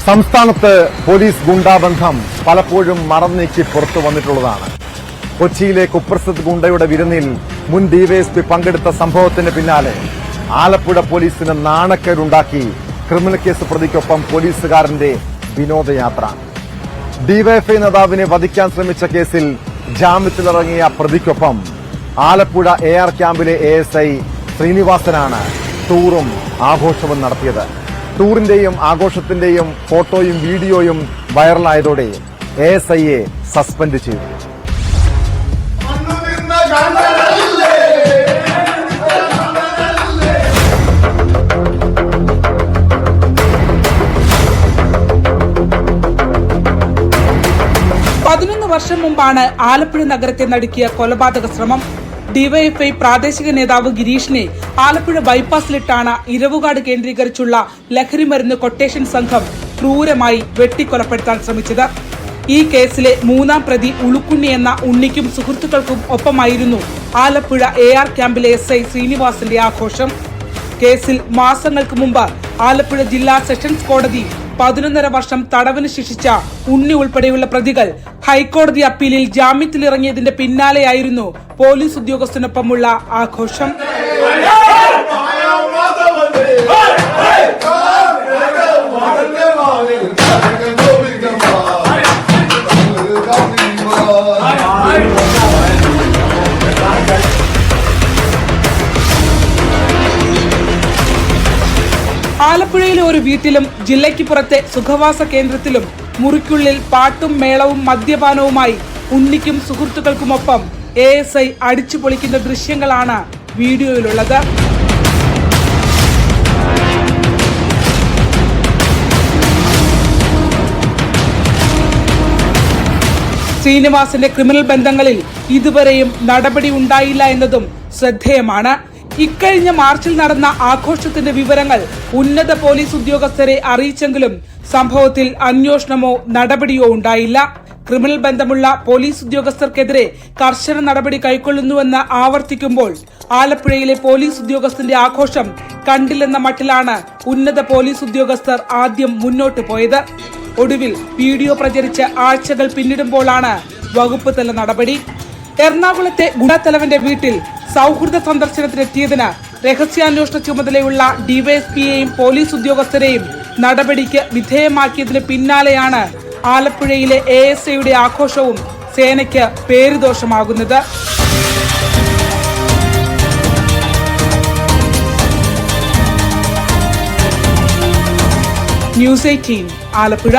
സംസ്ഥാനത്ത് പോലീസ് ഗുണ്ടാബന്ധം പലപ്പോഴും മറന്നീക്കി പുറത്തു വന്നിട്ടുള്ളതാണ്. കൊച്ചിയിലെ കുപ്രസിദ്ധ് ഗുണ്ടയുടെ വിരുന്നിൽ മുൻ ഡിവൈഎസ്പി പങ്കെടുത്ത സംഭവത്തിന് പിന്നാലെ ആലപ്പുഴ പോലീസിന് നാണക്കേടുണ്ടാക്കി ക്രിമിനൽ കേസ് പ്രതിക്കൊപ്പം പോലീസുകാരന്റെ വിനോദയാത്ര. ഡിവൈഎഫ്ഐ നേതാവിനെ വധിക്കാൻ ശ്രമിച്ച കേസിൽ ജാമ്യത്തിലിറങ്ങിയ പ്രതിക്കൊപ്പം ആലപ്പുഴ AR ക്യാമ്പിലെ ASI ശ്രീനിവാസനാണ് ടൂറും ആഘോഷവും നടത്തിയത്. ടൂറിന്റെയും ആഘോഷത്തിന്റെയും ഫോട്ടോയും വീഡിയോയും വൈറലായതോടെ ASIയെ സസ്പെൻഡ് ചെയ്തു. വർഷം മുമ്പാണ് ആലപ്പുഴ നഗരത്തെ നടുക്കിയ കൊലപാതക ശ്രമം. ഡിവൈഎഫ്ഐ പ്രാദേശിക നേതാവ് ഗിരീഷിനെ ആലപ്പുഴ ബൈപ്പാസിലിട്ടാണ് ഇരവുകാട് കേന്ദ്രീകരിച്ചുള്ള ലഹരിമരുന്ന് കൊട്ടേഷൻ സംഘം ക്രൂരമായി വെട്ടിക്കൊലപ്പെടുത്താൻ ശ്രമിച്ചത്. ഈ കേസിലെ മൂന്നാം പ്രതി ഉളുക്കുണ്ണി എന്ന ഉണ്ണിക്കും സുഹൃത്തുക്കൾക്കും ഒപ്പമായിരുന്നു ആലപ്പുഴ AR ക്യാമ്പിലെ SI ശ്രീനിവാസന്റെ ആഘോഷം. കേസിൽ മാസങ്ങൾക്ക് മുമ്പ് ആലപ്പുഴ ജില്ലാ സെഷൻസ് കോടതി 11.5 വർഷം തടവിന് ശിക്ഷിച്ച ഉണ്ണി ഉൾപ്പെടെയുള്ള പ്രതികൾ ഹൈക്കോടതി അപ്പീലിൽ ജാമ്യത്തിലിറങ്ങിയതിന്റെ പിന്നാലെയായിരുന്നു പോലീസ് ഉദ്യോഗസ്ഥനൊപ്പമുള്ള ആഘോഷം. ആലപ്പുഴയിലെ ഒരു വീട്ടിലും ജില്ലയ്ക്ക് പുറത്തെ സുഖവാസ കേന്ദ്രത്തിലും മുറിക്കുള്ളിൽ പാട്ടും മേളവും മദ്യപാനവുമായി ഉണ്ണിക്കും സുഹൃത്തുക്കൾക്കുമൊപ്പം ASI അടിച്ചു പൊളിക്കുന്ന ദൃശ്യങ്ങളാണ് വീഡിയോയിലുള്ളത്. ശ്രീനിവാസന്റെ ക്രിമിനൽ ബന്ധങ്ങളിൽ ഇതുവരെയും നടപടി ഉണ്ടായില്ല എന്നതും ശ്രദ്ധേയമാണ്. ഇക്കഴിഞ്ഞ മാർച്ചിൽ നടന്ന ആഘോഷത്തിന്റെ വിവരങ്ങൾ ഉന്നത പോലീസ് ഉദ്യോഗസ്ഥരെ അറിയിച്ചെങ്കിലും സംഭവത്തിൽ അന്വേഷണമോ നടപടിയോ ഉണ്ടായില്ല. ക്രിമിനൽ ബന്ധമുള്ള പോലീസ് ഉദ്യോഗസ്ഥർക്കെതിരെ കർശന നടപടി കൈക്കൊള്ളുന്നുവെന്ന് ആവർത്തിക്കുമ്പോൾ ആലപ്പുഴയിലെ പോലീസ് ഉദ്യോഗസ്ഥന്റെ ആഘോഷം കണ്ടില്ലെന്ന മട്ടിലാണ് ഉന്നത പോലീസ് ഉദ്യോഗസ്ഥർ ആദ്യം മുന്നോട്ട് പോയത്. ഒടുവിൽ വീഡിയോ പ്രചരിച്ച് ആഴ്ചകൾ പിന്നിടുമ്പോഴാണ് വകുപ്പ് തല നടപടി. എറണാകുളത്തെ ഗുണ്ടത്തലവന്റെ വീട്ടിൽ സൗഹൃദ സന്ദർശനത്തിനെത്തിയതിന് രഹസ്യാന്വേഷണ ചുമതലയുള്ള ഡിവൈഎസ്പിയെയും പോലീസ് ഉദ്യോഗസ്ഥരെയും നടപടിക്ക് വിധേയമാക്കിയതിന് പിന്നാലെയാണ് ആലപ്പുഴയിലെ ASIയുടെ ആഘോഷവും സേനയ്ക്ക് പേരുദോഷമാകുന്നത്. News 18 ആലപ്പുഴ.